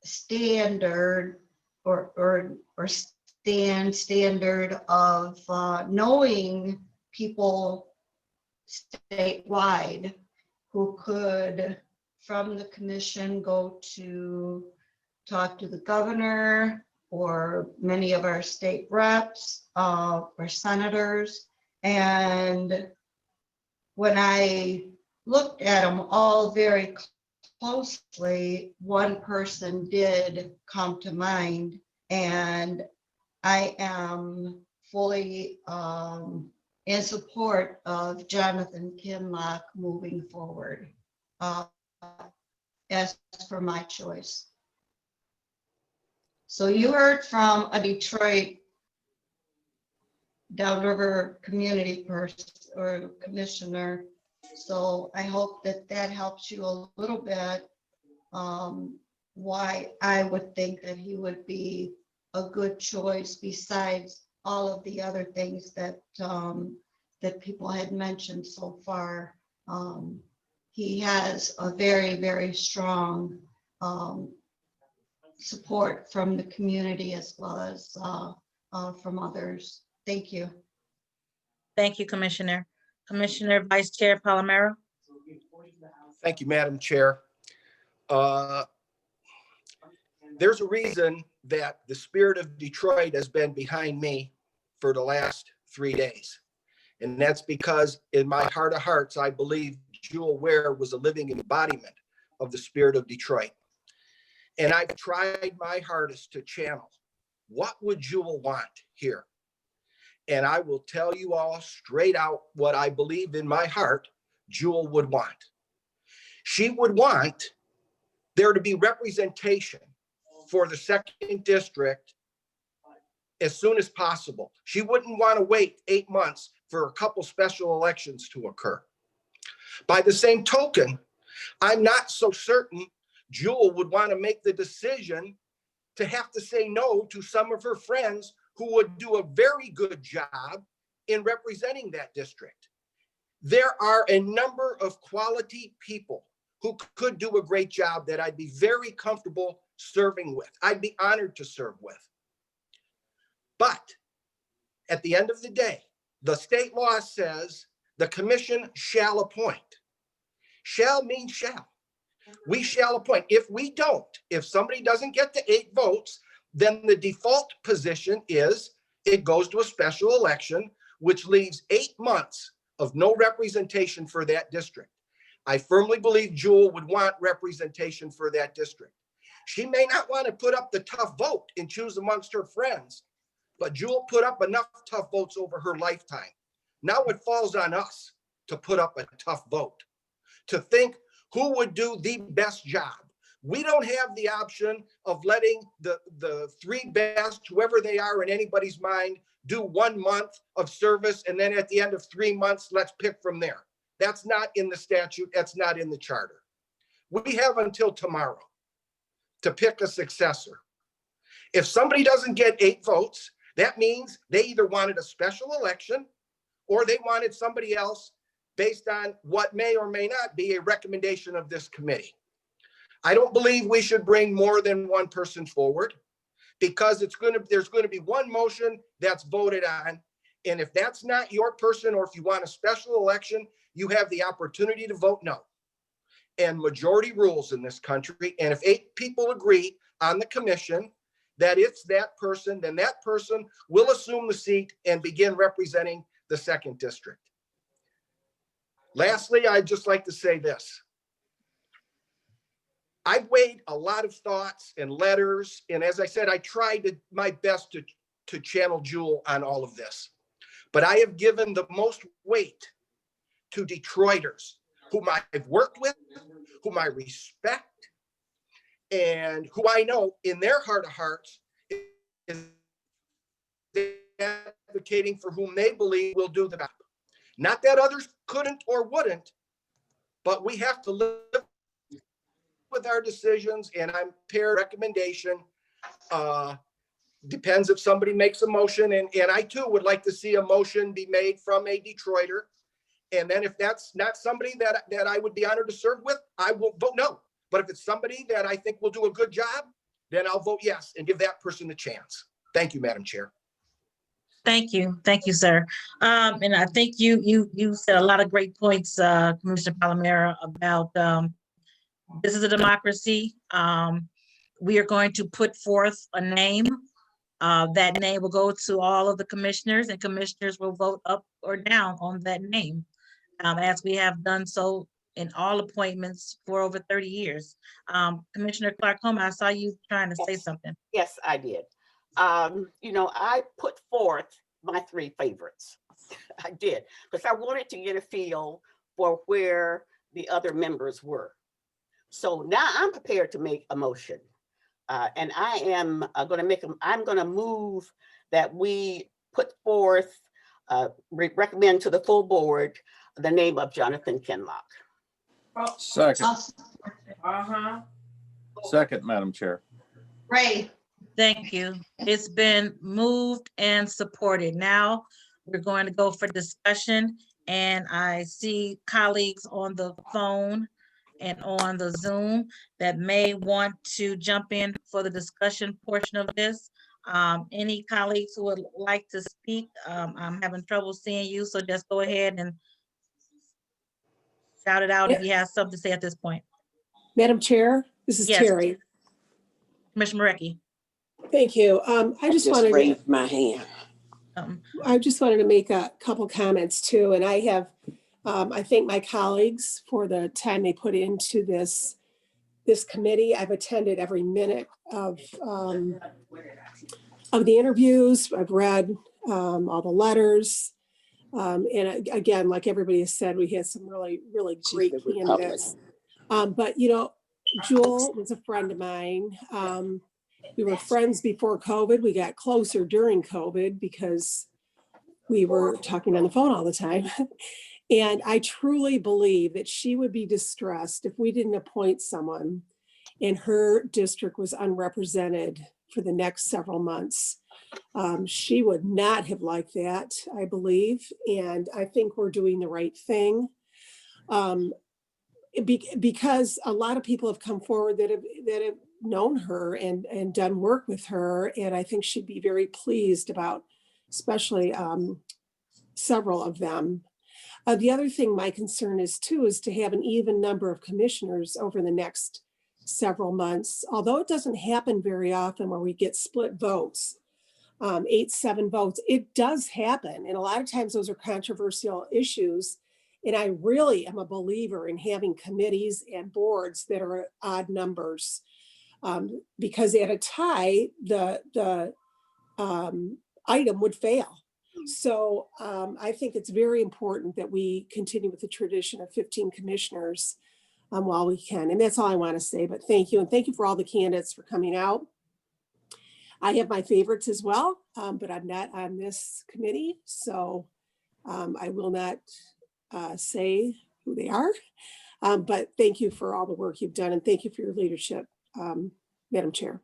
standard or standard of knowing people statewide who could, from the commission, go to talk to the governor or many of our state reps or senators And when I looked at them all very closely, one person did come to mind, and I am fully in support of Jonathan Kinlock moving forward as for my choice. So you heard from a Detroit downriver community person or commissioner. So I hope that that helps you a little bit. Why I would think that he would be a good choice besides all of the other things that that people had mentioned so far. He has a very, very strong support from the community as well as from others. Thank you. Thank you, Commissioner. Commissioner Vice Chair Palomero. Thank you, Madam Chair. There's a reason that the spirit of Detroit has been behind me for the last 3 days. And that's because in my heart of hearts, I believe Jewel Ware was a living embodiment of the spirit of Detroit. And I've tried my hardest to channel what would Jewel want here. And I will tell you all straight out what I believe in my heart Jewel would want. She would want there to be representation for the 2nd district as soon as possible. She wouldn't want to wait 8 months for a couple special elections to occur. By the same token, I'm not so certain Jewel would want to make the decision to have to say no to some of her friends who would do a very good job in representing that district. There are a number of quality people who could do a great job that I'd be very comfortable serving with. I'd be honored to serve with. But at the end of the day, the state law says the commission shall appoint. Shall means shall. We shall appoint. If we don't, if somebody doesn't get to 8 votes, then the default position is it goes to a special election, which leaves 8 months of no representation for that district. I firmly believe Jewel would want representation for that district. She may not want to put up the tough vote and choose amongst her friends, but Jewel put up enough tough votes over her lifetime. Now it falls on us to put up a tough vote, to think who would do the best job. We don't have the option of letting the 3 best, whoever they are in anybody's mind, do 1 month of service, and then at the end of 3 months, let's pick from there. That's not in the statute. That's not in the charter. We have until tomorrow to pick a successor. If somebody doesn't get 8 votes, that means they either wanted a special election or they wanted somebody else based on what may or may not be a recommendation of this committee. I don't believe we should bring more than 1 person forward because there's going to be 1 motion that's voted on. And if that's not your person, or if you want a special election, you have the opportunity to vote no. And majority rules in this country. And if 8 people agree on the commission that it's that person, then that person will assume the seat and begin representing the 2nd district. Lastly, I'd just like to say this. I've weighed a lot of thoughts and letters. And as I said, I tried my best to channel Jewel on all of this. But I have given the most weight to Detroiters whom I've worked with, whom I respect, and who I know in their heart of hearts is advocating for whom they believe will do the job. Not that others couldn't or wouldn't, but we have to live with our decisions, and I'm paired recommendation. Depends if somebody makes a motion, and I too would like to see a motion be made from a Detroiter. And then if that's not somebody that I would be honored to serve with, I will vote no. But if it's somebody that I think will do a good job, then I'll vote yes and give that person a chance. Thank you, Madam Chair. Thank you, sir. And I think you said a lot of great points, Commissioner Palomero, about this is a democracy. We are going to put forth a name That name will go to all of the commissioners, and commissioners will vote up or down on that name, as we have done so in all appointments for over 30 years. Commissioner Clark Homa, I saw you trying to say something. Yes, I did. I put forth my 3 favorites. I did, because I wanted to get a feel for where the other members were. So now I'm prepared to make a motion. And I am I'm going to move that we put forth, recommend to the full board the name of Jonathan Kinlock. Second. Second, Madam Chair. Ray. Thank you. It's been moved and supported. Now we're going to go for discussion, and I see colleagues on the phone and on the Zoom that may want to jump in for the discussion portion of this. Any colleagues who would like to speak? I'm having trouble seeing you, so just go ahead and shout it out if you have something to say at this point. Madam Chair, this is Yes. Terry. Commissioner Marecki. Thank you. I just wanted raised my hand. I just wanted to make a couple comments too, and I have I thank my colleagues for the time they put into this committee. I've attended every minute of the interviews. I've read all the letters, and again, like everybody has said, we had some really great candidates. But Jewel was a friend of mine. We were friends before COVID. We got closer during COVID because we were talking on the phone all the time. And I truly believe that she would be distressed if we didn't appoint someone and her district was unrepresented for the next several months. She would not have liked that, I believe. And I think we're doing the right thing. Because a lot of people have come forward that have known her and done work with her. And I think she'd be very pleased about, especially several of them. The other thing my concern is too, is to have an even number of commissioners over the next several months, although it doesn't happen very often where we get split votes, 8-7 votes. It does happen. And a lot of times those are controversial issues. And I really am a believer in having committees and boards that are odd numbers, because at a tie, the item would fail. So I think it's very important that we continue with the tradition of 15 commissioners while we can. And that's all I want to say, but thank you. And thank you for all the candidates for coming out. I have my favorites as well, but I'm not on this committee. So I will not say who they are, but thank you for all the work you've done. And thank you for your leadership, Madam Chair.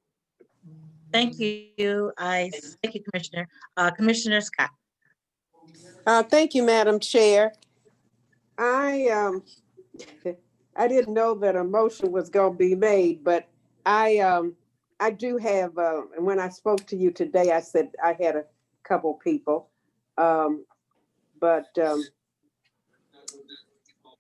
Thank you. Thank you, Commissioner. Commissioner Scott. Thank you, Madam Chair. I didn't know that a motion was going to be made, but I do have, and when I spoke to you today, I said I had a couple people, but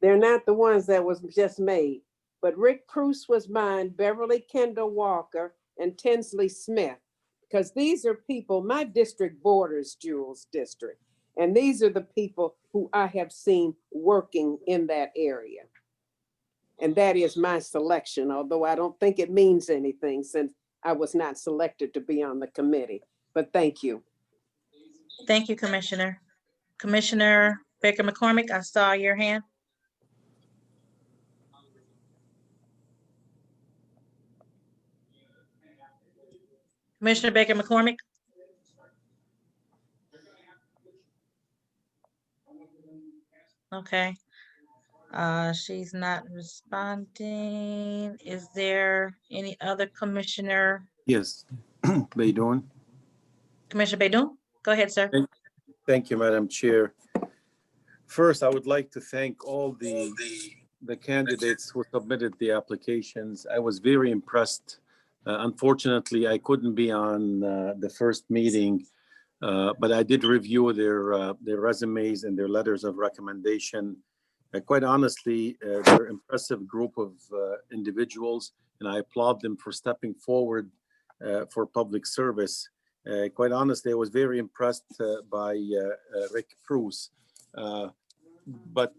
they're not the ones that was just made. But Rick Pruce was mine, Beverly Kendall Walker, and Tinsley Smith, because these are people, my district borders Jewel's district. And these are the people who I have seen working in that area. And that is my selection, although I don't think it means anything since I was not selected to be on the committee. But thank you. Thank you, Commissioner. Commissioner Baker McCormick, I saw your hand. Commissioner Baker McCormick. Okay. She's not responding. Is there any other commissioner? Yes, Baydun. Commissioner Baydun, go ahead, sir. Thank you, Madam Chair. First, I would like to thank all the candidates who submitted the applications. I was very impressed. Unfortunately, I couldn't be on the first meeting, but I did review their resumes and their letters of recommendation. Quite honestly, they're an impressive group of individuals, and I applaud them for stepping forward for public service. Quite honestly, I was very impressed by Rick Bruce. But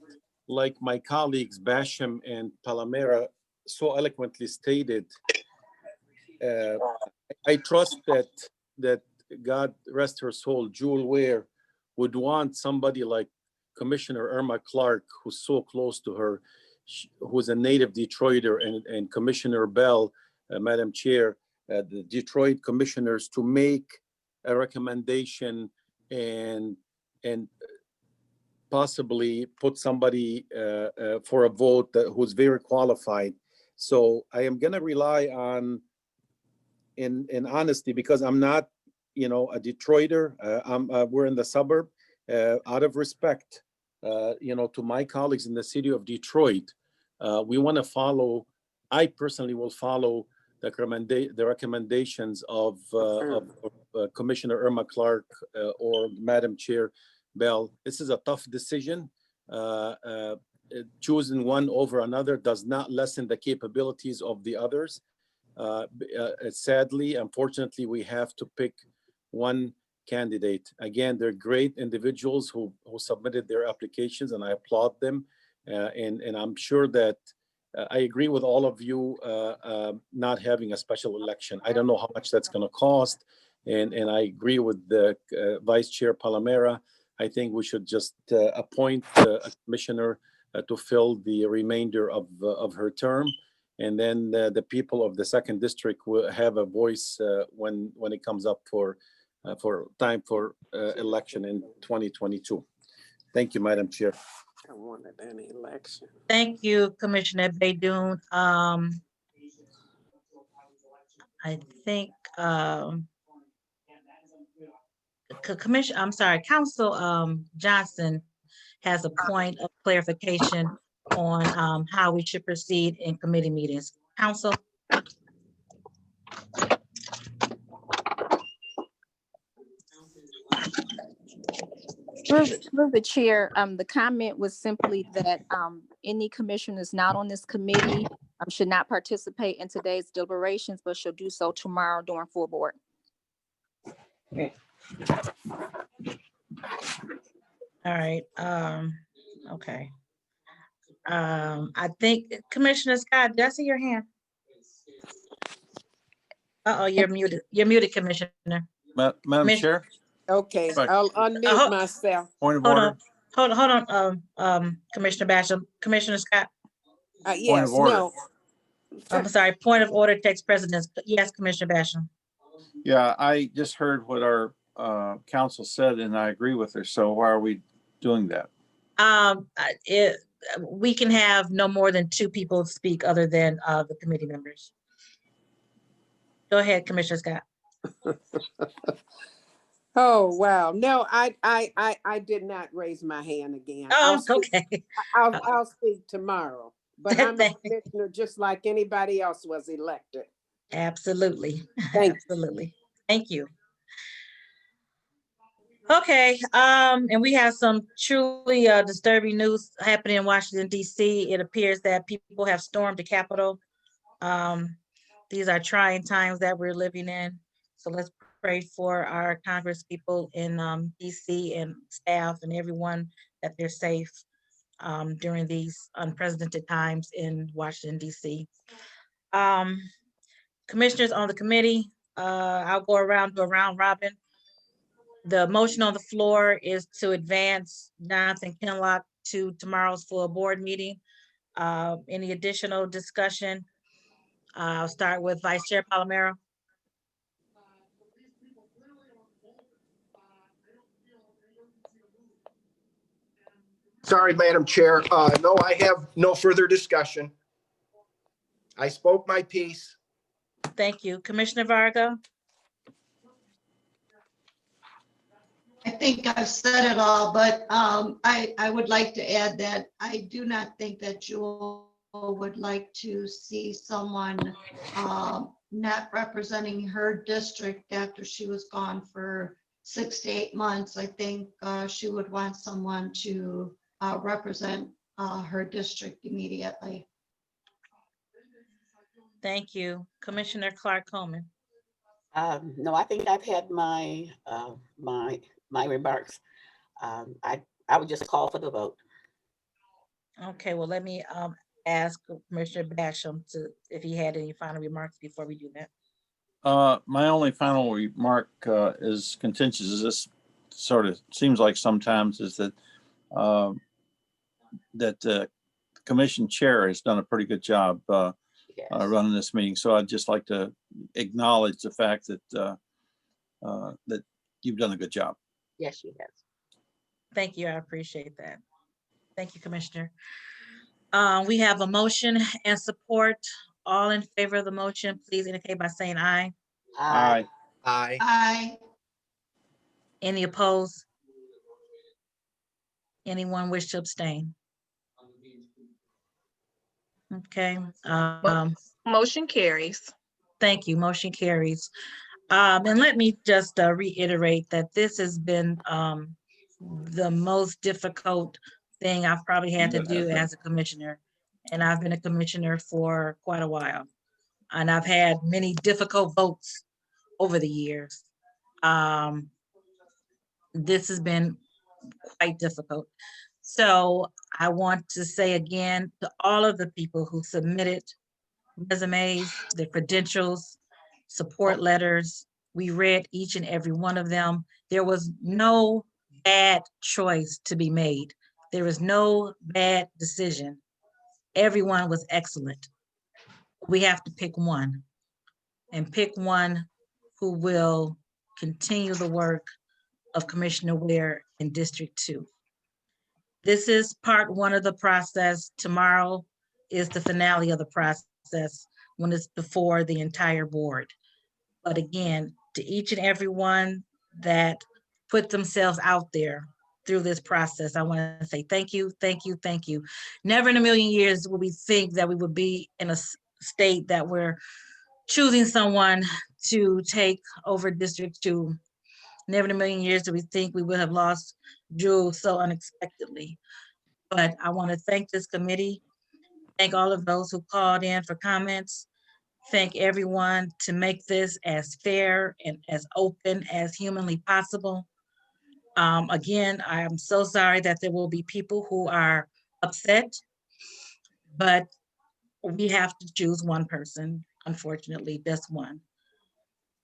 like my colleagues Basham and Palamera so eloquently stated, I trust that God rest her soul, Jewel Ware would want somebody like Commissioner Irma Clark, who's so close to her, who's a native Detroiter, and Commissioner Bell, Madam Chair, the Detroit commissioners, to make a recommendation and possibly put somebody for a vote who's very qualified. So I am going to rely on, in honesty, because I'm not, a Detroiter. We're in the suburb. Out of respect, to my colleagues in the city of Detroit, we want to follow. I personally will follow the recommendations of Commissioner Irma Clark or Madam Chair Bell. This is a tough decision. Choosing one over another does not lessen the capabilities of the others. Sadly, unfortunately, we have to pick one candidate. Again, they're great individuals who submitted their applications, and I applaud them. And I'm sure that I agree with all of you not having a special election. I don't know how much that's going to cost. And I agree with the Vice Chair Palamera. I think we should just appoint a commissioner to fill the remainder of her term. And then the people of the second district will have a voice when it comes up for time for election in 2022. Thank you, Madam Chair. I wanted an election. Thank you, Commissioner Baidoon. I think Council Johnson has a point of clarification on how we should proceed in committee meetings. Council. Through the chair, the comment was simply that any commissioners not on this committee should not participate in today's deliberations, but shall do so tomorrow during full board. Okay. All right. Okay. I think Commissioner Scott, did I see your hand? Uh-oh, you're muted. You're muted, Commissioner. Madam Chair? Okay, Right. I'll unmute myself. Point of Hold order. on, Commissioner Basham. Commissioner Scott. Yes, no. I'm sorry, point of order, text precedence. Yes, Commissioner Basham. Yeah, I just heard what our council said, and I agree with her. So why are we doing that? We can have no more than 2 people speak other than the committee members. Go ahead, Commissioner Scott. Oh, wow. No, I did not raise my hand again. Oh, okay. I'll speak tomorrow, but I'm a commissioner just like anybody else was elected. Absolutely. Thank Absolutely. Thank you. Okay, and we have some truly disturbing news happening in Washington, D.C. It appears that people have stormed the Capitol. These are trying times that we're living in. So let's pray for our Congress people in D.C. and staff and everyone that they're safe during these unprecedented times in Washington, D.C. Commissioners on the committee, I'll go around to a round robin. The motion on the floor is to advance Jonathan Kinlock to tomorrow's full board meeting. Any additional discussion? I'll start with Vice Chair Palamera. Sorry, Madam Chair. No, I have no further discussion. I spoke my piece. Thank you. Commissioner Varga? I think I've said it all, but I would like to add that I do not think that Jewel would like to see someone not representing her district after she was gone for 6 to 8 months. I think she would want someone to represent her district immediately. Thank you. Commissioner Clark Coleman. No, I think I've had my my remarks. I would just call for the vote. Okay, well, let me ask Commissioner Basham to if he had any final remarks before we do that. My only final remark is contentious. Is this sort of seems like sometimes is that that the commission chair has done a pretty good job running this meeting. So I'd just like to acknowledge the fact that that you've done a good job. Yes, she has. Thank you. I appreciate that. Thank you, Commissioner. We have a motion and support. All in favor of the motion, please indicate by saying aye. Aye. Aye. Aye. Any opposed? Anyone wish to abstain? Okay. Motion carries. Thank you. Motion carries. And let me just reiterate that this has been the most difficult thing I've probably had to do as a commissioner. And I've been a commissioner for quite a while. And I've had many difficult votes over the years. This has been quite difficult. So I want to say again to all of the people who submitted resumes, their credentials, support letters, we read each and every one of them. There was no bad choice to be made. There was no bad decision. Everyone was excellent. We have to pick one and pick one who will continue the work of Commissioner Ware in District 2. This is part one of the process. Tomorrow is the finale of the process when it's before the entire board. But again, to each and every one that put themselves out there through this process, I want to say thank you, thank you, thank you. Never in a million years would we think that we would be in a state that we're choosing someone to take over District 2. Never in a million years do we think we would have lost Jewel so unexpectedly. But I want to thank this committee, thank all of those who called in for comments, thank everyone to make this as fair and as open as humanly possible. Again, I am so sorry that there will be people who are upset, but we have to choose one person, unfortunately, just one.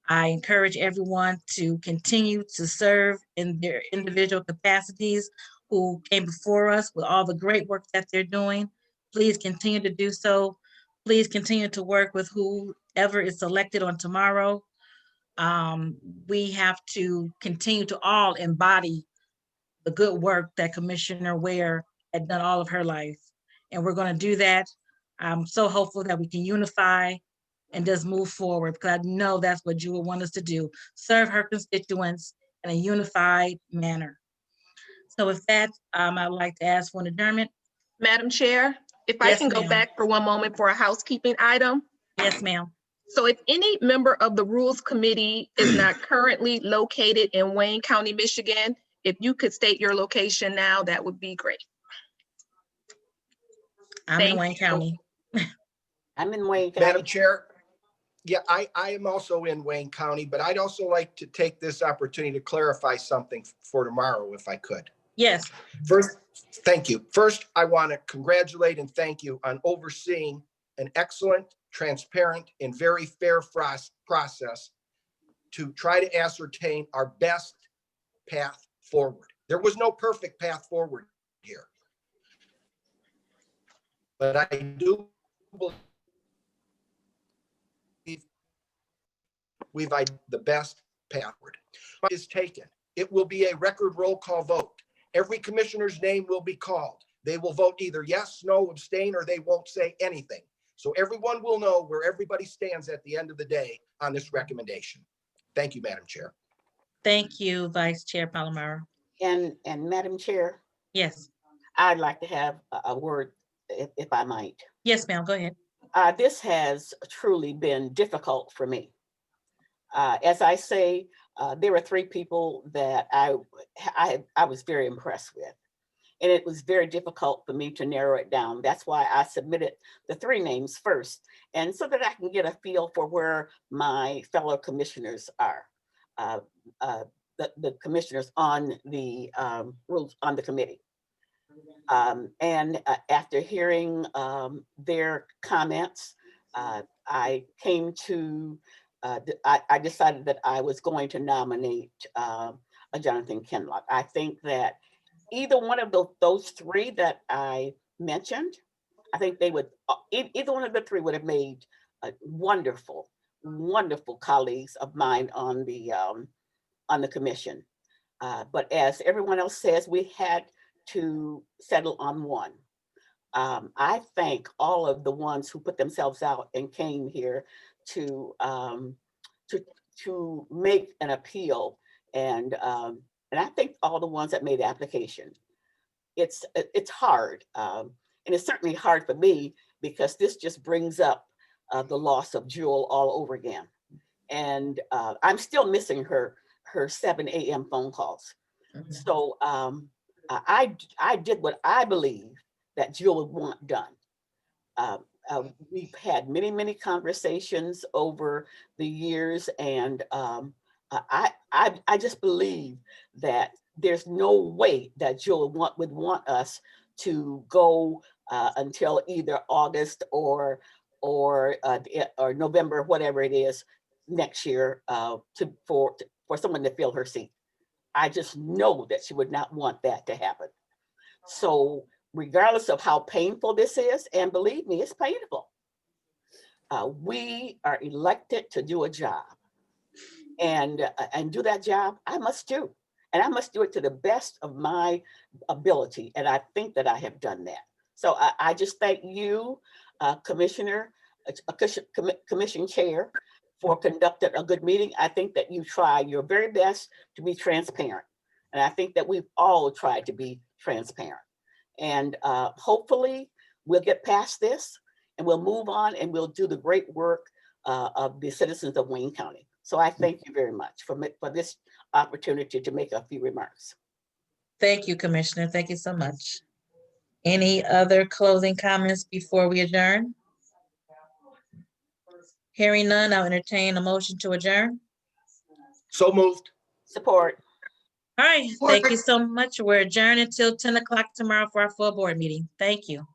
I encourage everyone to continue to serve in their individual capacities who came before us with all the great work that they're doing. Please continue to do so. Please continue to work with whoever is selected on tomorrow. We have to continue to all embody the good work that Commissioner Ware had done all of her life. And we're going to do that. I'm so hopeful that we can unify and just move forward, because I know that's what you would want us to do, serve her constituents in a unified manner. So with that, I'd like to ask for an adjournment. Madam Chair, if I Yes, can go ma'am. back for one moment for a housekeeping item. Yes, ma'am. So if any member of the Rules Committee is not currently located in Wayne County, Michigan, if you could state your location now, that would be great. I'm in Wayne County. I'm in Wayne County. Madam Chair, yeah, I am also in Wayne County, but I'd also like to take this opportunity to clarify something for tomorrow, if I could. Yes. First, thank you. First, I want to congratulate and thank you on overseeing an excellent, transparent, and very fair process to try to ascertain our best path forward. There was no perfect path forward here, but I do believe we've identified the best path forward. Is taken. It will be a record roll call vote. Every commissioner's name will be called. They will vote either yes, no, abstain, or they won't say anything. So everyone will know where everybody stands at the end of the day on this recommendation. Thank you, Madam Chair. Thank you, Vice Chair Palomaro. And Madam Chair, Yes. I'd like to have a word, if I might. Yes, ma'am. Go ahead. This has truly been difficult for me. As I say, there were 3 people that I was very impressed with. And it was very difficult for me to narrow it down. That's why I submitted the 3 names first, and so that I can get a feel for where my fellow commissioners are. The commissioners on the rules on the committee. After hearing their comments, I came to, I decided that I was going to nominate a Jonathan Kinlock. I think that either one of those 3 that I mentioned, I think they would, either one of the 3 would have made wonderful, wonderful colleagues of mine on the commission. But as everyone else says, we had to settle on one. I thank all of the ones who put themselves out and came here to make an appeal, and I thank all the ones that made the application. It's hard, and it's certainly hard for me because this just brings up the loss of Jewel all over again, and I'm still missing her 7 a.m. phone calls. So I did what I believe that Jewel would want done. We've had many, many conversations over the years, and I just believe that there's no way that Jewel would want us to go until either August or November, whatever it is next year, for someone to fill her seat. I just know that she would not want that to happen. So regardless of how painful this is, and believe me, it's painful, we are elected to do a job, and do that job I must do. And I must do it to the best of my ability. And I think that I have done that. So I just thank you, Commission Chair, for conducting a good meeting. I think that you try your very best to be transparent. And I think that we've all tried to be transparent. And hopefully we'll get past this and we'll move on and we'll do the great work of the citizens of Wayne County. So I thank you very much for this opportunity to make a few remarks. Thank you, Commissioner. Thank you so much. Any other closing comments before we adjourn? Hearing none, I'll entertain a motion to adjourn. So moved. Support. All right, thank you so much. We're adjourned until 10 o'clock tomorrow for our full board meeting. Thank you.